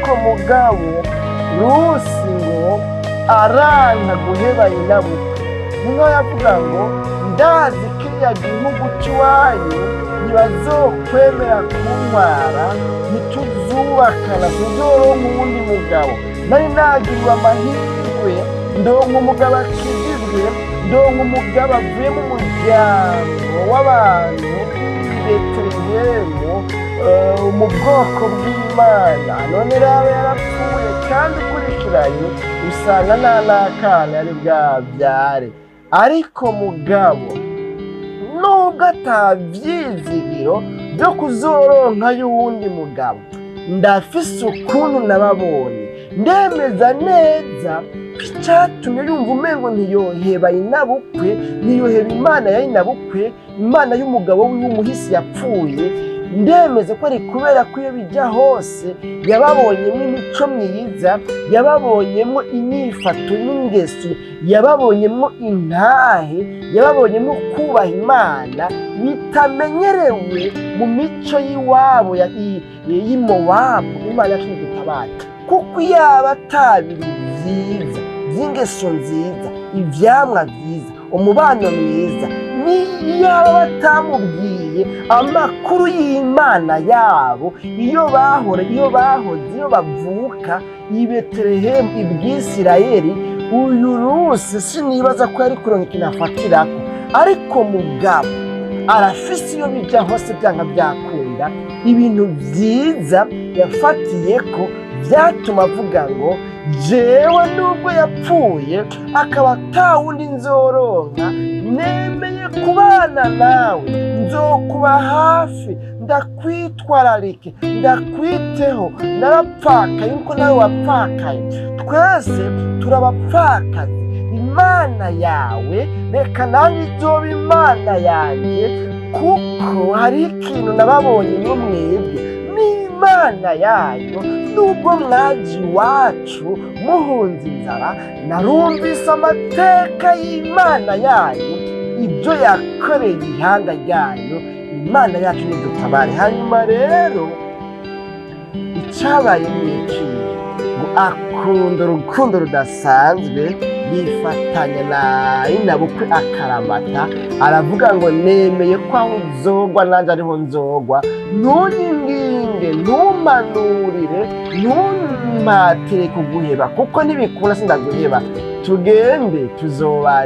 ariko mugabo Rusi ngo aranka guheba nyinabukwe. Niho yavuga ngo ndazi kiriya gihugu cy'iwanyu ntibazokwemera kuntwara, ntituzubakana, tuzoronka uwundi mugabo. Nari nagiriwe amahirwe ndonka umugabo akijijwe, ndonka umugabo avuye mu muryango w'abantu Betelehemu mu bwoko bw'Imana. None rero yarapfuye, kandi ukurikiranye usanga nta n'akana yari bwabyare. Ariko mugabo nubwo atavyizigiro byo kuzoronka y'uwundi mugabo, ndafise ukuntu nababonye ndemeza neza icyatumye yumva umengo ntiyoheba inabukwe, ntiyoheba Imana ya inabukwe, Imana y'umugabo w'umuhisi yapfuye. Ndemeza ko ari kubera ko iyo bijya hose yababonyemo imico myiza, yababonyemo inyifato n'ingeso, yababonyemo intahe, yababonyemo kubaha Imana bitamenyerewe mu mico y'iwabo y'Imowabu. Imana yacu idutabare, kuko yaba atabiri byiza, by'ingeso nziza, ivyamwa byiza, umubano mwiza, niyaba batamubwiye amakuru y'Imana yabo iyo bahoze, iyo bavuka i Betelehemu ibwisirayeli, uyu Rusi sinibaza ko yari kuronka ikintu afatirako. Ariko mugabo arafise iyo bija hose byanga byakunda ibintu byiza yafatiyeko byatuma avuga ngo jewe nubwo yapfuye akaba atawundi nzoronka, nemeye kubana nawe, nzokuba hafi, ndakwitwararike, ndakwiteho, narapfakaye nkuko nawe wapfakaye, twese turabapfakazi. Imana yawe reka nanjye izoba Imana yanjye, kuko hari ikintu nababonye ngo mwebwe n'Imana yayo. Nubwo mwaje iwacu muhunze inzara, narumvise amateka y'Imana yayo, ibyo yakoreye ihanga ryayo. Imana yacu nidutabare. Hanyuma rero icyabaye n'iki ngo akunda urukundo rudasanzwe, yifatanya na inabukwe akaramata, aravuga ngo nemeye ko aho nzogwa nanjye ariho nzogwa, ntunyinginge, ntumanurire, ntumpatire kuguheba, kuko ntibikunda sindaguheba, tugende tuzobana.